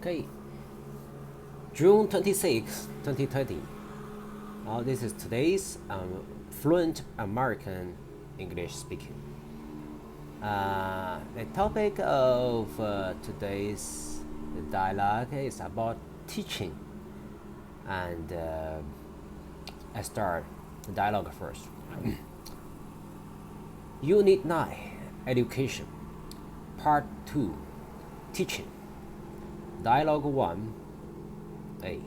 Okay, June 26, 2020. This is today's fluent American English speaking. The topic of today's dialogue is about teaching, and I start the dialogue first. Unit 9, Education, Part 2, Teaching. Dialogue 1. A.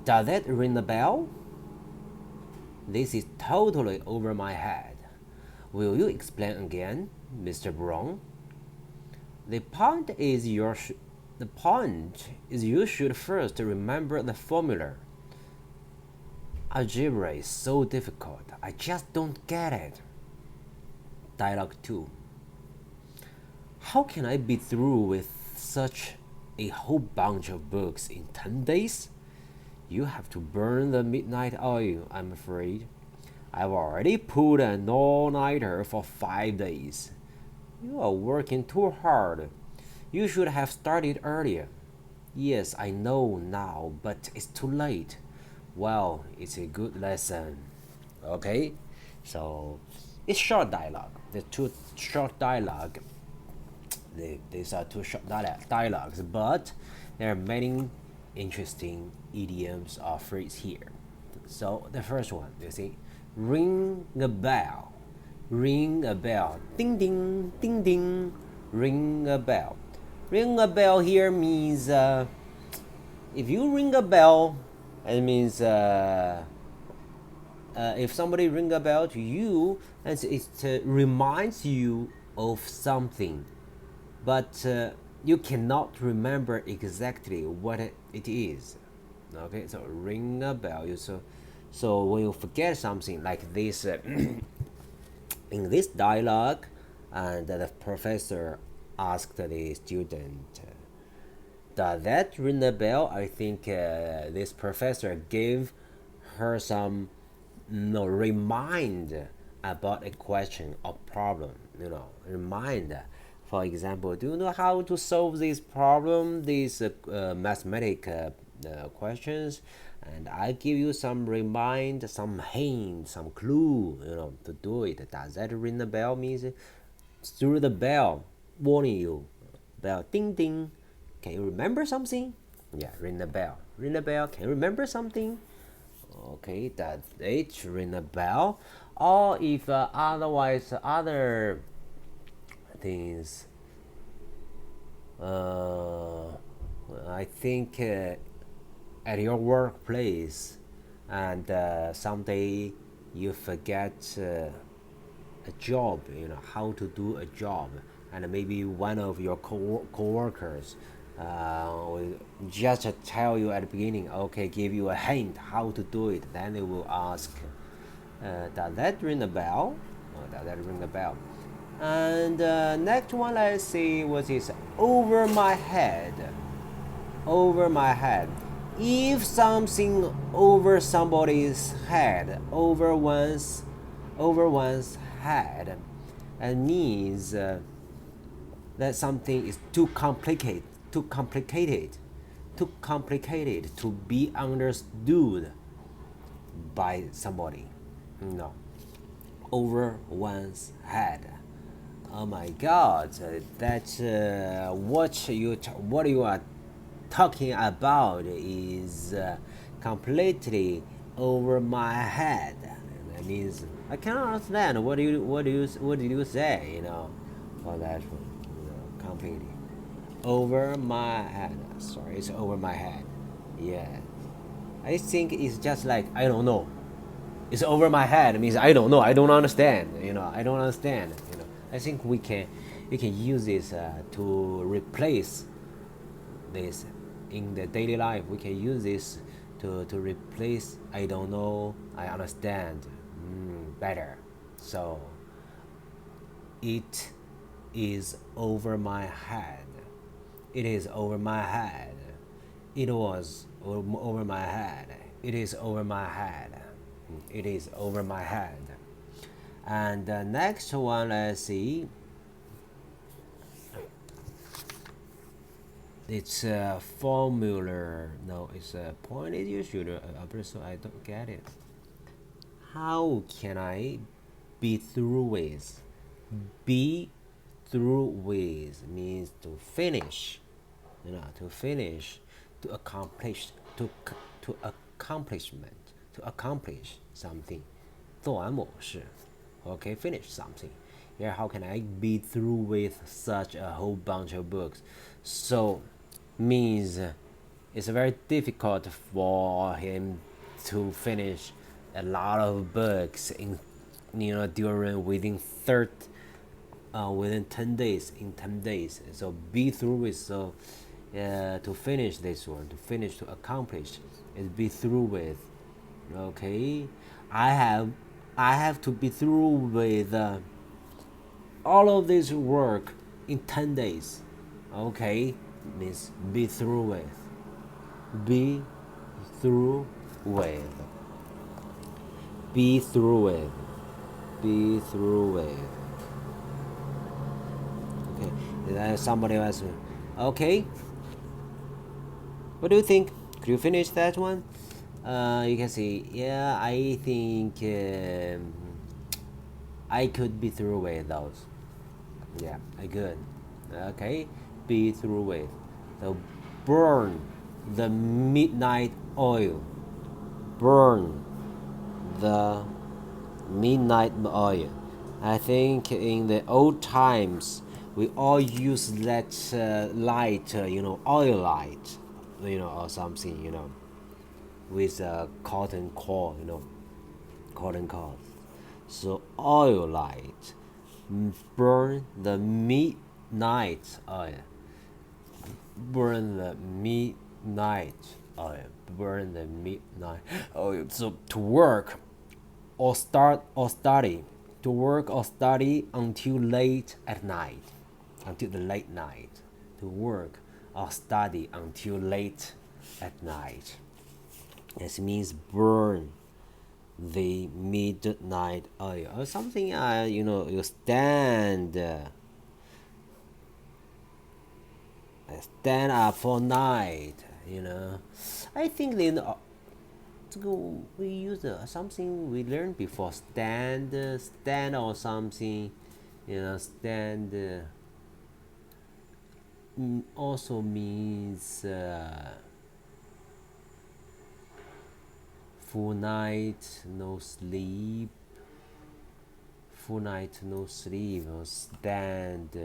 Does that ring a bell? This is totally over my head. Will you explain again, Mr. Brown? The point is you should first remember the formula. Algebra is so difficult. I just don't get it. Dialogue 2. How can I be through with such a whole bunch of books in 10 days? You have to burn the midnight oil, I'm afraid. I've already pulled an all-nighter for 5 days. You are working too hard. You should have started earlier. Yes, I know now, but it's too late. Well, it's a good lesson. Okay, so it's short dialogue. The two short dialogue. These are two short dialogues, but there are many interesting idioms or phrases here. So the first one, you see, ring a bell, ring a bell, ding ding, ding ding, ring a bell. Ring a bell here means if you ring a bell, it means if somebody ring a bell to you, and it reminds you of something, but you cannot remember exactly what it is. Okay, so ring a bell. So when you forget something like this, in this dialogue, and the professor asked the student, "Does that ring a bell?" I think this professor gave her some, remind about a question or problem. Remind. For example, do you know how to solve this problem, these mathematical questions? And I give you some remind, some hint, some clue, to do it. Does that ring a bell? Means through the bell, warning you. Bell, ding ding. Can you remember something? Yeah, ring the bell. Ring the bell. Can you remember something? Okay, does it ring a bell? Or if otherwise other things. I think at your workplace, and someday you forget a job, how to do a job, and maybe one of your co-workers will just tell you at the beginning, okay, give you a hint how to do it. Then they will ask, does that ring a bell? Does that ring a bell? And next one, let's see what is over my head. Over my head. If something over somebody's head, over one's head, it means that something is too complicated to be understood by somebody. No, over one's head. Oh my God, that's what you are talking about is completely over my head. That means I cannot understand what did you say, for that one, completely over my head. Sorry, it's over my head. Yeah, I think it's just like I don't know. It's over my head. It means I don't know. I don't understand. I don't understand. I think we can use this to replace this in the daily life. We can use this to replace I don't know, I understand better. So it is over my head. It is over my head. It was over my head. It is over my head. It is over my head. And the next one, let's see. It's a formula. No, it's a point. You should. So I don't get it. How can I be through with? Be through with means to finish. To finish, to accomplish, to accomplishment, to accomplish something. 做完某事 Okay, finish something. Yeah, how can I be through with such a whole bunch of books? So means it's very difficult for him to finish a lot of books in during within 10 days, in 10 days. So be through with. So to finish this one, to accomplish is be through with. Okay, i have I have to be through with all of this work in 10 days. Okay, means be through with. Be through with. Be through with. Be through with. Okay, is that somebody else? Okay, what do you think? Could you finish that one? You can see, yeah, I think I could be through with those. Yeah, I could. Okay, be through with. So burn the midnight oil. Burn the midnight oil. I think in the old times we all use that light, oil light, or something, with a cotton cord, cotton cord. So oil light, burn the midnight oil. Burn the midnight oil. Burn the midnight oil. So to work or study. To work or study until late at night. Until the late night. To work or study until late at night. This means burn the midnight oil or something. You stand up for night. I think we use something we learned before. Stand or something. Stand also means full night, no sleep. Full night, no sleep. Or stand.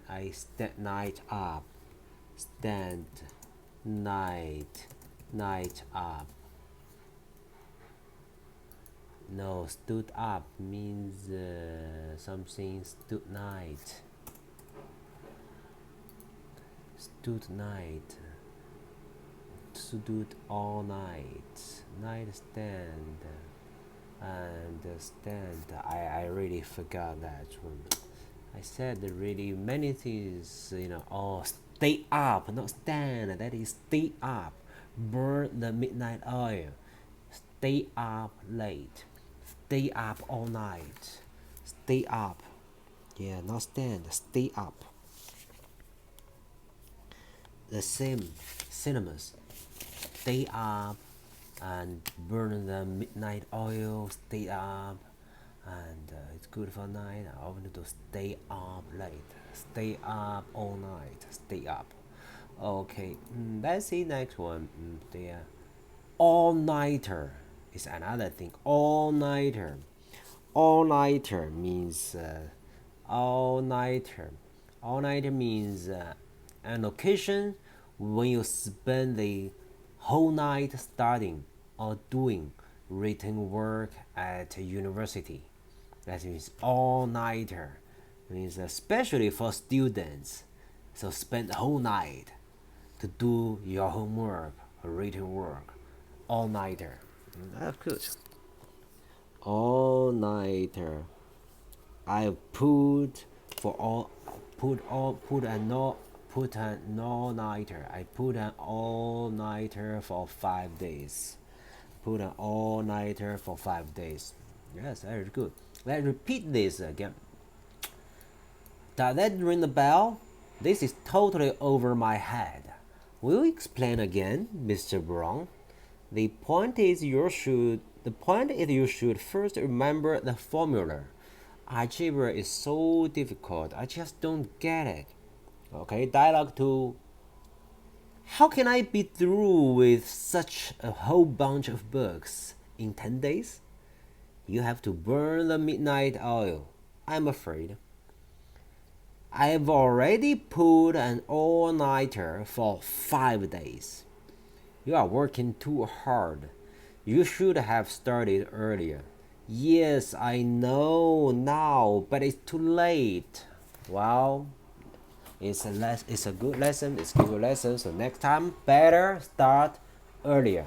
I stand night up. Stand night up. No, stood up means something stood night. Stood night. Stood all night. Night stand. And stand. I really forgot that one. I said really many things, stay up, not stand. That is stay up. Burn the midnight oil. Stay up late. Stay up all night. Stay up. Yeah, not stand. Stay up. The same synonyms. Stay up and burn the midnight oil. Stay up. And it's good for night. I want to stay up late. Stay up all night. Stay up. Okay, let's see next one. The all-nighter is another thing. All-nighter. All-nighter means all-nighter. All-nighter means an occasion when you spend the whole night studying or doing written work at university. That means all-nighter. Means especially for students. So spend the whole night to do your homework or written work. All-nighter. That's good. All-nighter. I put an all-nighter. I put an all-nighter for 5 days. Put an all-nighter for 5 days. Yes, that is good. Let's repeat this again. Does that ring the bell? This is totally over my head. Will you explain again, Mr. Brown? The point is you should first remember the formula. Algebra is so difficult. I just don't get it. Okay, dialogue 2. How can I be through with such a whole bunch of books in 10 days? You have to burn the midnight oil, I'm afraid. I've already pulled an all nighter for 5 days. You are working too hard. You should have started earlier. Yes, I know now, but it's too late. Well, it's a good lesson. It's a good lesson. So next time, better start earlier.